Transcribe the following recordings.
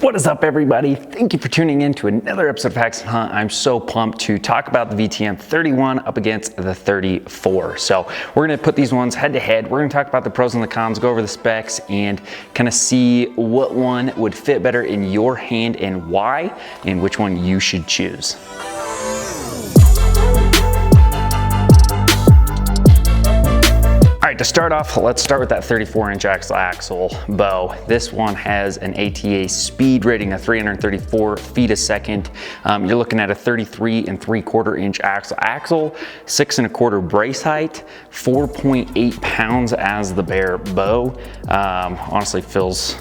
What is up, everybody? Thank you for tuning in to another episode of Haxenhunt. I'm so pumped to talk about the VTM 31 up against the 34. So we're gonna put these ones head to head. We're gonna talk about the pros and the cons, go over the specs, and kind of see what one would fit better in your hand and why, and which one you should choose. All right, to start off, let's start with that 34-inch axle bow. This one has an ATA speed rating of 334 feet a second. You're looking at a 33 3/4-inch axle, 6 1/4 brace height, 4.8 pounds as the bare bow. Honestly, feels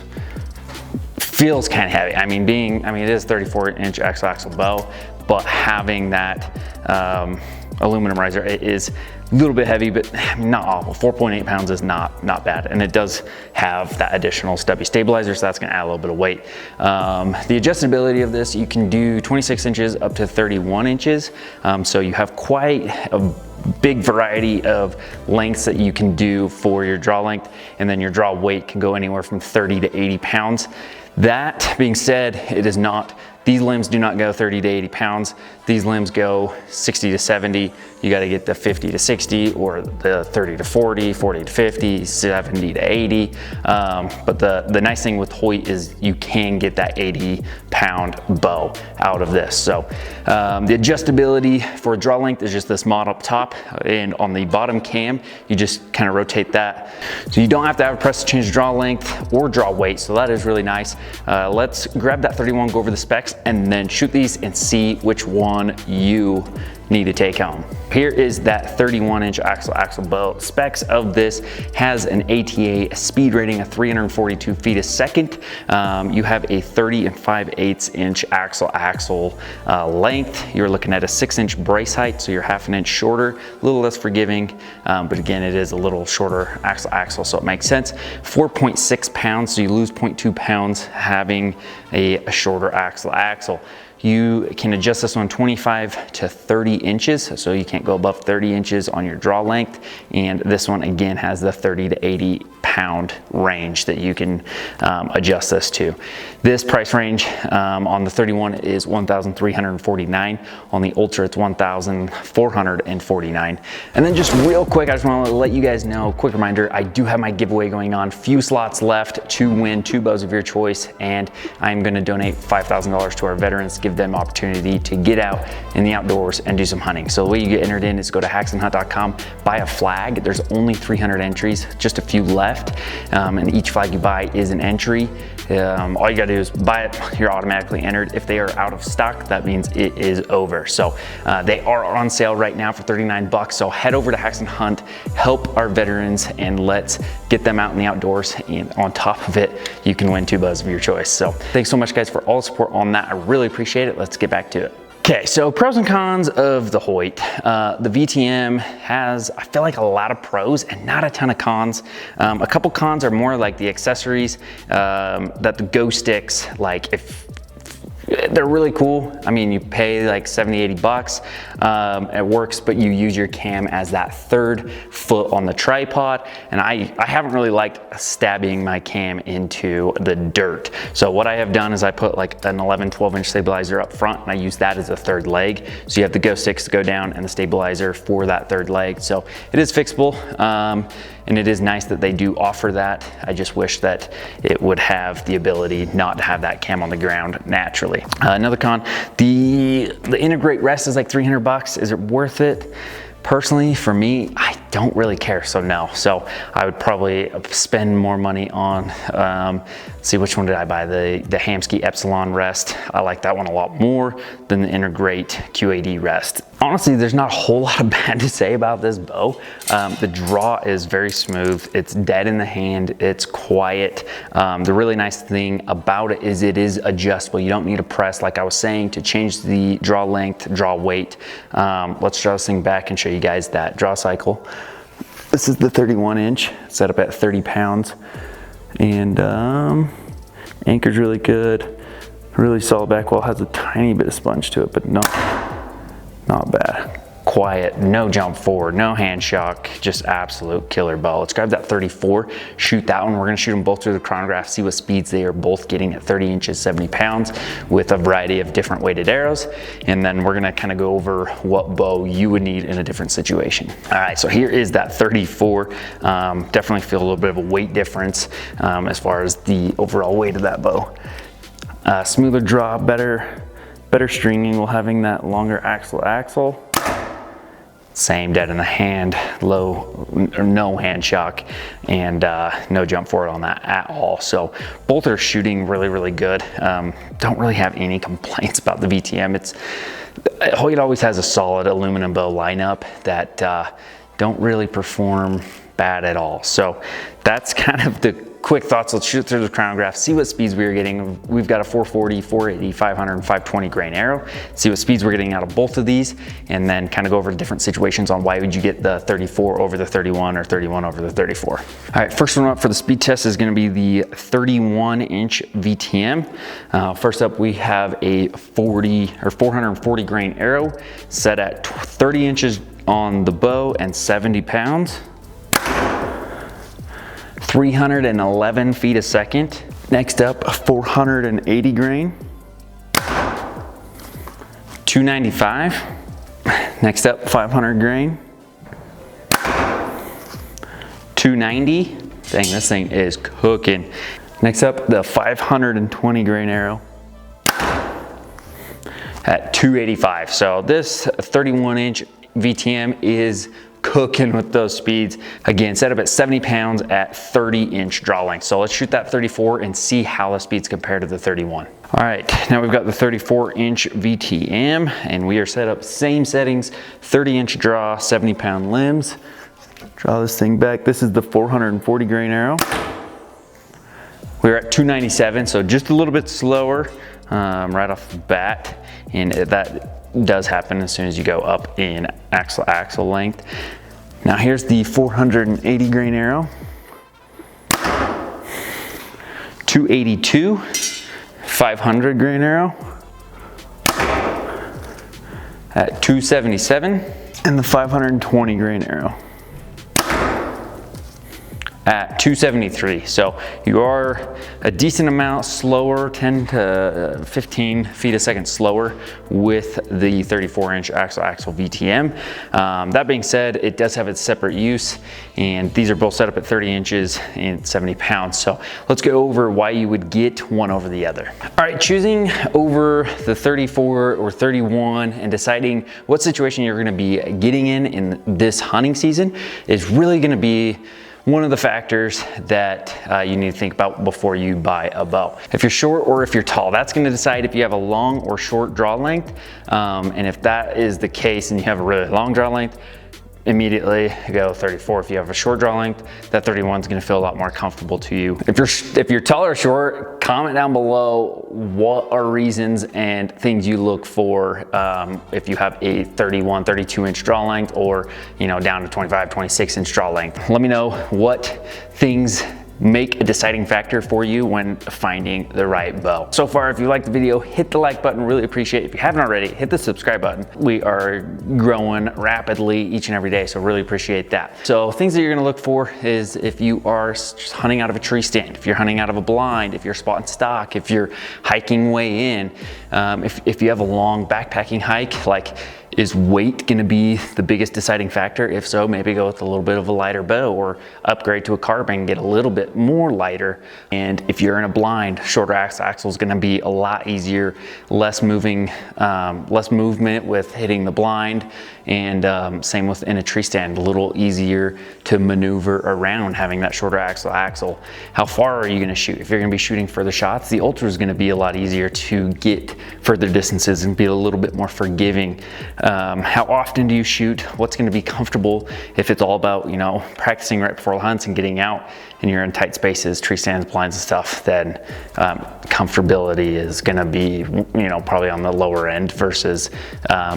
kind of heavy. I mean, it is 34-inch axle bow, but having that aluminum riser, it is a little bit heavy, but not awful. 4.8 pounds is not bad, and it does have that additional stubby stabilizer, so that's gonna add a little bit of weight. The adjustability of this, you can do 26 inches up to 31 inches, so you have quite a big variety of lengths that you can do for your draw length, and then your draw weight can go anywhere from 30 to 80 pounds. That being said, these limbs do not go 30 to 80 pounds. These limbs go 60 to 70. You got to get the 50 to 60 or the 30 to 40, 40 to 50, 70 to 80. But the nice thing with Hoyt is you can get that 80-pound bow out of this. So the adjustability for draw length is just this mod up top, and on the bottom cam, you just kind of rotate that. So you don't have to have a press to change draw length or draw weight, so that is really nice. Let's grab that 31, go over the specs, and then shoot these and see which one you need to take home. Here is that 31-inch axle bow. Specs of this has an ATA speed rating of 342 feet a second. You have a 30 5/8-inch axle length. You're looking at a 6-inch brace height, so you're half an inch shorter, a little less forgiving, but again, it is a little shorter axle, so it makes sense. 4.6 pounds, so you lose 0.2 pounds having a shorter axle. You can adjust this one 25 to 30 inches, so you can't go above 30 inches on your draw length. And this one again has the 30 to 80 pound range that you can adjust this to. This price range on the 31 is $1,349. On the Ultra, it's $1,449. And then just real quick, I just want to let you guys know, quick reminder, I do have my giveaway going on. Few slots left to win 2 bows of your choice, and I'm going to donate $5,000 to our veterans, give them opportunity to get out in the outdoors and do some hunting. So the way you get entered in is go to haxenhunt.com, buy a flag. There's only 300 entries, just a few left, and each flag you buy is an entry. All you gotta do is buy it, you're automatically entered. If they are out of stock, that means it is over. So they are on sale right now for 39 bucks. So head over to Haxenhunt, help our veterans, and let's get them out in the outdoors. And on top of it, you can win 2 bows of your choice. So thanks so much, guys, for all the support on that. I really appreciate it. Let's get back to it. Okay, so pros and cons of the Hoyt. The VTM has, I feel like, a lot of pros and not a ton of cons. A couple cons are more like the accessories, that the Go sticks, like if they're really cool. I mean, you pay like 70, 80 bucks. It works, but you use your cam as that third foot on the tripod. And I haven't really liked stabbing my cam into the dirt. So what I have done is I put like an 11, 12-inch stabilizer up front, and I use that as a third leg. So you have the Go sticks to go down and the stabilizer for that third leg. So it is fixable. And it is nice that they do offer that. I just wish that it would have the ability not to have that cam on the ground naturally. Another con, the integrate rest is like 300 bucks. Is it worth it? Personally, for me, I don't really care, so no. So I would probably spend more money on, see, which one did I buy? The Hamskea Epsilon rest. I like that one a lot more than the Integrate QAD rest. Honestly, there's not a whole lot of bad to say about this bow. The draw is very smooth. It's dead in the hand. It's quiet. The really nice thing about it is adjustable. You don't need a press, like I was saying, to change the draw length, draw weight. Let's draw this thing back and show you guys that draw cycle. This is the 31-inch, set up at 30 pounds. And anchor's really good. Really solid back wall, has a tiny bit of sponge to it, but not bad. quiet, no jump forward, no hand shock, just absolute killer bow. Let's grab that 34, shoot that one. We're gonna shoot them both through the chronograph, see what speeds they are both getting at 30 inches, 70 pounds with a variety of different weighted arrows. And then we're gonna kind of go over what bow you would need in a different situation. All right, so here is that 34. Definitely feel a little bit of a weight difference as far as the overall weight of that bow. Smoother draw, better stringing while having that longer axle. Same dead in the hand, low or no hand shock, and no jump forward on that at all. So both are shooting really good. Don't really have any complaints about the VTM. Hoyt always has a solid aluminum bow lineup that don't really perform bad at all. So that's kind of the quick thoughts. Let's shoot through the chronograph, see what speeds we are getting. We've got a 440, 480, 500, and 520 grain arrow. See what speeds we're getting out of both of these, and then kind of go over different situations on why would you get the 34 over the 31 or 31 over the 34. All right, first one up for the speed test is gonna be the 31-inch VTM. First up, we have a 440 grain arrow set at 30 inches on the bow and 70 pounds. 311 feet a second. Next up, a 480 grain. 295. Next up, 500 grain. 290. Dang, this thing is cooking. Next up, the 520 grain arrow at 285. So this 31-inch VTM is cooking with those speeds. Again, set up at 70 pounds at 30-inch draw length. So let's shoot that 34 and see how the speeds compare to the 31. All right, now we've got the 34-inch VTM, and we are set up same settings, 30-inch draw, 70-pound limbs. Draw this thing back. This is the 440 grain arrow. We're at 297, so just a little bit slower right off the bat, and that does happen as soon as you go up in axle length. Now here's the 480 grain arrow. 282, 500 grain arrow at 277, and the 520 grain arrow at 273. So you are a decent amount slower, 10 to 15 feet a second slower with the 34-inch axle VTM. That being said, it does have its separate use, and these are both set up at 30 inches and 70 pounds. So let's go over why you would get one over the other. All right, choosing over the 34 or 31 and deciding what situation you're gonna be getting in this hunting season is really gonna be one of the factors that you need to think about before you buy a bow. If you're short or if you're tall, that's gonna decide if you have a long or short draw length. And if that is the case and you have a really long draw length, immediately go 34. If you have a short draw length, that 31 is gonna feel a lot more comfortable to you. If you're tall or short, comment down below what are reasons and things you look for if you have a 31, 32-inch draw length, or down to 25, 26-inch draw length. Let me know what things make a deciding factor for you when finding the right bow. So far, if you liked the video, hit the like button, really appreciate it. If you haven't already, hit the subscribe button. We are growing rapidly each and every day, so really appreciate that. So things that you're gonna look for is if you are hunting out of a tree stand, if you're hunting out of a blind, if you're spotting stock, if you're hiking way in, if you have a long backpacking hike, like, is weight gonna be the biggest deciding factor? If so, maybe go with a little bit of a lighter bow or upgrade to a carbine, get a little bit more lighter. And if you're in a blind, shorter axle is gonna be a lot easier, less movement with hitting the blind, and same with in a tree stand, a little easier to maneuver around having that shorter axle. How far are you gonna shoot? If you're gonna be shooting further shots, the Ultra is gonna be a lot easier to get further distances and be a little bit more forgiving. How often do you shoot? What's gonna be comfortable? If it's all about, practicing right before hunts and getting out and you're in tight spaces, tree stands, blinds and stuff, then comfortability is gonna be, you know, probably on the lower end versus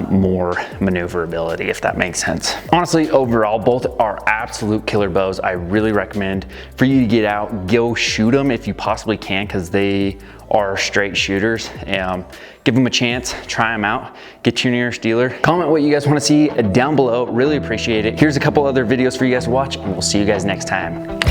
more maneuverability, if that makes sense. Honestly, overall, both are absolute killer bows. I really recommend for you to get out, go shoot them if you possibly can, because they are straight shooters. Give them a chance, try them out, get your nearest dealer. Comment what you guys want to see down below, really appreciate it. Here's a couple other videos for you guys to watch, and we'll see you guys next time.